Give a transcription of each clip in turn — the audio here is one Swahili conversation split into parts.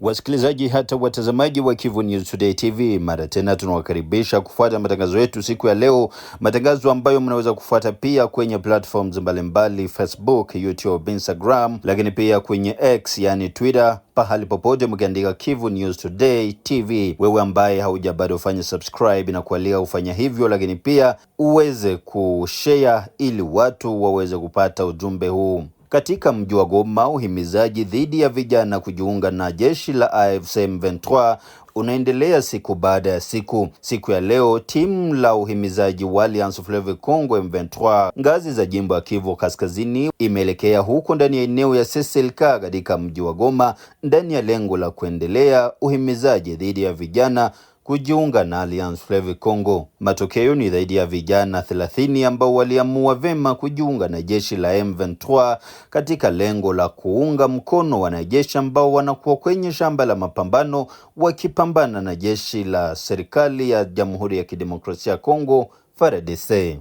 Wasikilizaji hata watazamaji wa Kivu News Today TV, mara tena tunawakaribisha kufuata matangazo yetu siku ya leo, matangazo ambayo mnaweza kufuata pia kwenye platforms mbalimbali, Facebook, YouTube, Instagram, lakini pia kwenye X yani Twitter, pahali popote mkiandika Kivu News Today TV. Wewe ambaye haujabado fanya subscribe na kualia ufanya hivyo, lakini pia uweze kushare ili watu waweze kupata ujumbe huu. Katika mji wa Goma, uhimizaji dhidi ya vijana kujiunga na jeshi la AFC M23 unaendelea siku baada ya siku. Siku ya leo, timu la uhimizaji wa Alliance Fleuve Congo M23 ngazi za jimbo ya Kivu Kaskazini imeelekea huko ndani ya eneo ya CCLK katika mji wa Goma, ndani ya lengo la kuendelea uhimizaji dhidi ya vijana kujiunga na Alliance Fleuve Congo. Matokeo ni zaidi ya vijana 30 ambao waliamua vema kujiunga na jeshi la M23 katika lengo la kuunga mkono wanajeshi ambao wanakuwa kwenye shamba la mapambano wakipambana na jeshi la serikali ya Jamhuri ya Kidemokrasia ya Kongo FARDC.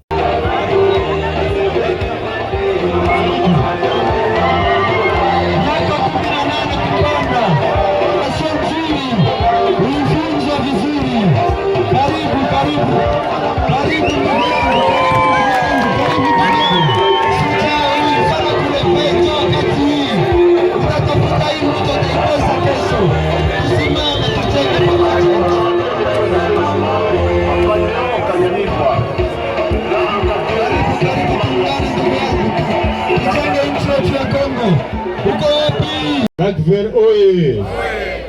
Oye.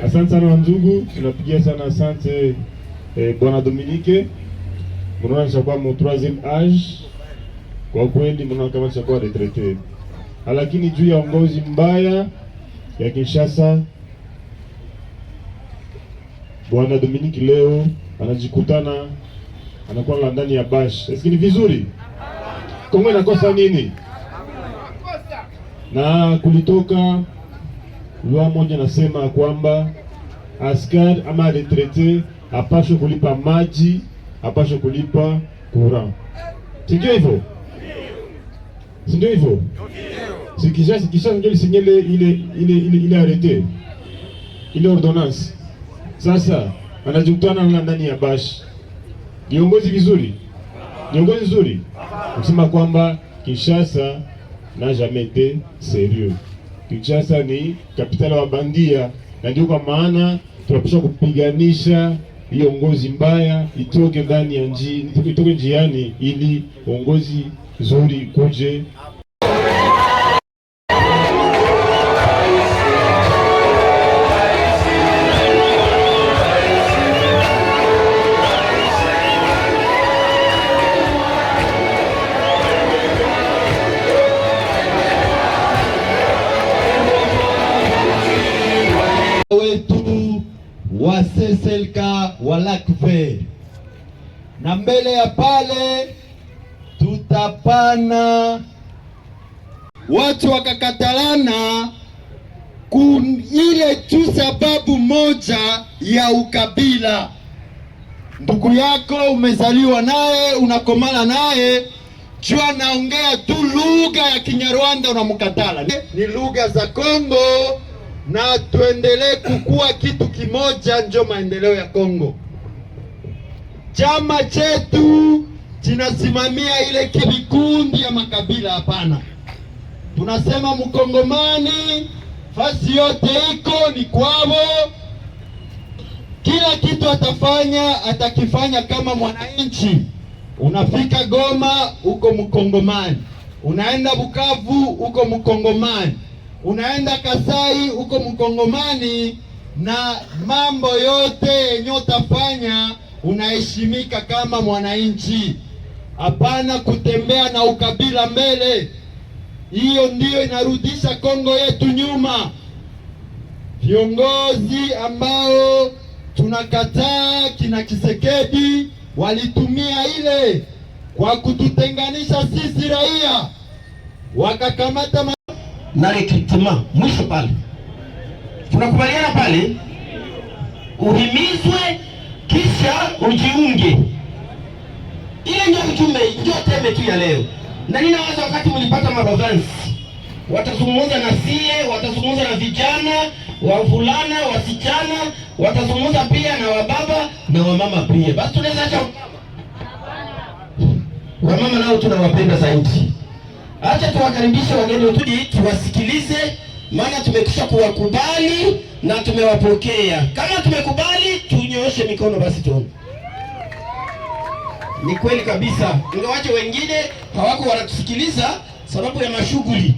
Asante sana wandugu, tunapigia sana asante Bwana Dominique. Mnaona nishakuwa mu 3e age. Kwa kweli mnaona kama nishakuwa retraité. Lakini juu ya uongozi mbaya ya Kinshasa, Bwana Dominique leo anajikutana anakuwa ndani ya bash. Est-ce ni vizuri? Kongo inakosa nini? Na kulitoka loi moja nasema kwamba askari ama retraité apashe kulipa maji, apashe kulipa courant. Sindio hivyo? Sindio hivyo? Sikisha ndio sinyele ile arrêté. Ile ordonnance. Sasa anajikutana ndani ya bash. Viongozi vizuri? Viongozi vizuri? Kusema kwamba Kinshasa n'a jamais été sérieux. Kinshasa ni kapitali wa bandia, na ndio kwa maana tunapaswa kupiganisha hiyo uongozi mbaya itoke ndani ya itoke njiani ili uongozi nzuri kuje. Wetu wa CCLK wa Lac Vert, na mbele ya pale tutapana watu wakakatalana ile tu sababu moja ya ukabila. Ndugu yako umezaliwa naye, unakomana naye, jua naongea tu lugha ya Kinyarwanda unamkatala. Ni lugha za Kongo, na tuendelee kukua kitu kimoja, ndio maendeleo ya Kongo. Chama chetu kinasimamia ile kibikundi ya makabila, hapana. Tunasema mkongomani fasi yote iko ni kwao, kila kitu atakifanya kama mwananchi. Unafika Goma uko mkongomani, unaenda Bukavu uko mkongomani, unaenda Kasai uko mkongomani, na mambo yote yenye utafanya unaheshimika kama mwananchi. Hapana kutembea na ukabila mbele. Hiyo ndiyo inarudisha Kongo yetu nyuma. Viongozi ambao tunakataa kina Kisekedi walitumia ile kwa kututenganisha sisi raia, wakakamata na recruitment. Mwisho pale tunakubaliana pale uhimizwe kisha ujiunge. Ile ndio ujumbe, ndio teme tu ya leo. Na ninawaza wakati mlipata maprovince watazungumza na sie, watazungumza na vijana, wavulana, wasichana, watazungumza pia na wababa na wamama pia. Basi tunaweza acha wamama nao tunawapenda zaidi. Acha tuwakaribishe wageni wetu tuwasikilize, maana tumekwisha kuwakubali na tumewapokea. Kama tumekubali, tunyooshe mikono basi tuone. Ni kweli kabisa, ingawaje wengine hawako wanatusikiliza sababu ya mashughuli.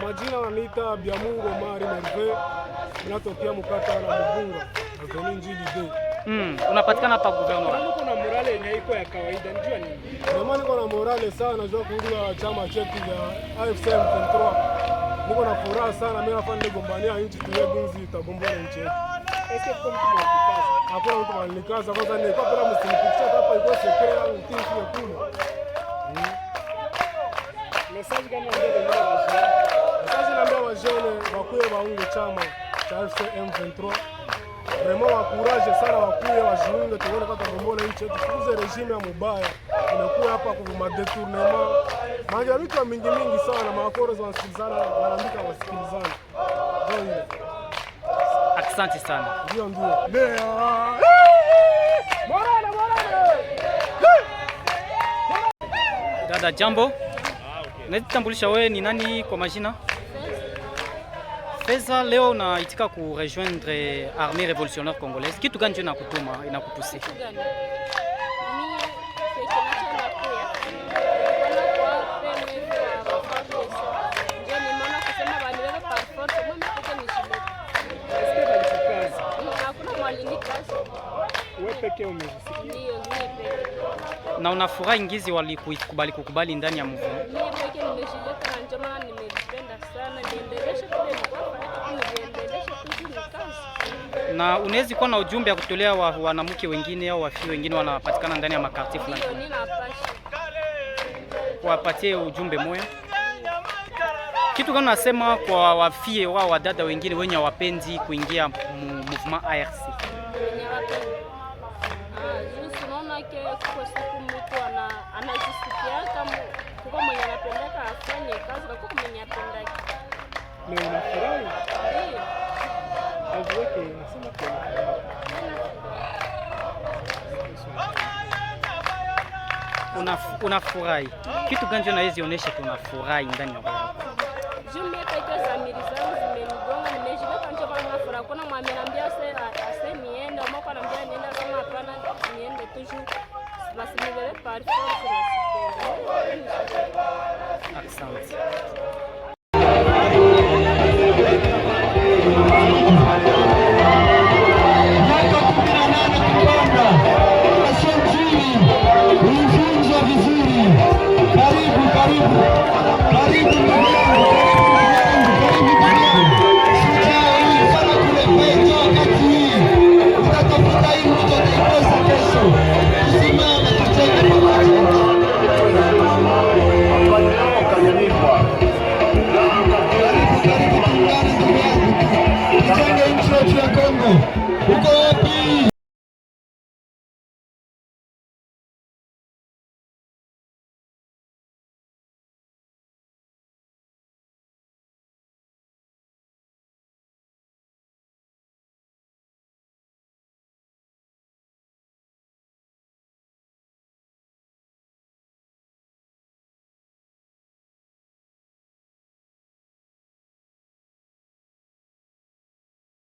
Majina wananiita Biamungu Omari Merve, natokea mkata na Mbunga, Avenue Njili Day. Unapatikana hapa gouvernement. Niko na morale yenye iko ya kawaida, njua nini? Mimi niko na morale sana, najua kuungula chama chetu ya AFC M23. Niko na furaha sana, mimi hapa nigombania nchi tuyegunzi itagombana nchi yetu. Eske kwa mtu mwanikaza? Hakuna mtu mwanikaza, kwanza ni kwa bila msinipitisha hapa iko sekere yangu tinki ya kule. Message kama ndio sasa naambia wajene wakuye waunge chama cha AFC M23. Vraiment wakuraje sana wakuye wajiunge tuone kwa tagombola nchi yetu. Tukuze regime ya mubaya. Inakuwa hapa kwa madetournement. Maana vitu mingi sana maakoro za wasikilizana wanaandika wasikilizana. Ndio hiyo. Asante sana. Ndio. Morale. Dada, jambo. Najitambulisha, wewe ni nani kwa majina? Feza, leo unaitika ku rejoindre Armée Révolutionnaire Congolaise. Kitu gani inakutuma inakupuse? Na unafurahi ngizi walikubali kukubali ndani ya movement? Mimi pekee nimejileta na ndio maana nimependa sana niendeleshe kule niendeleshe tu kazi. Na unaweza kuwa na ujumbe ya kutolea wanamke wengine au wafi wengine wanapatikana ndani ya makarti fulani? Ndio ninapasha. Wapatie ujumbe moyo. Kitu gani nasema kwa wafie wao wadada wengine wenye hawapendi kuingia movement ARC? Kwa siku mtu anajisikia kama kwa mwenye anapendeka afanye kazi na kwa mwenye anapendaki. Leo unafurahi? Ndio. Azweke nasema kwa unafurahi. Kitu gani unaweza onyesha tunafurahi ndani ya roho? Jumbe pekee za miri zangu zimenigonga, nimejileta nje kwa nafurahi. Kuna mwami anambia sasa niende, au mko anambia niende, kama hapana niende toujours. Basi nibebe par force na siku. Asante.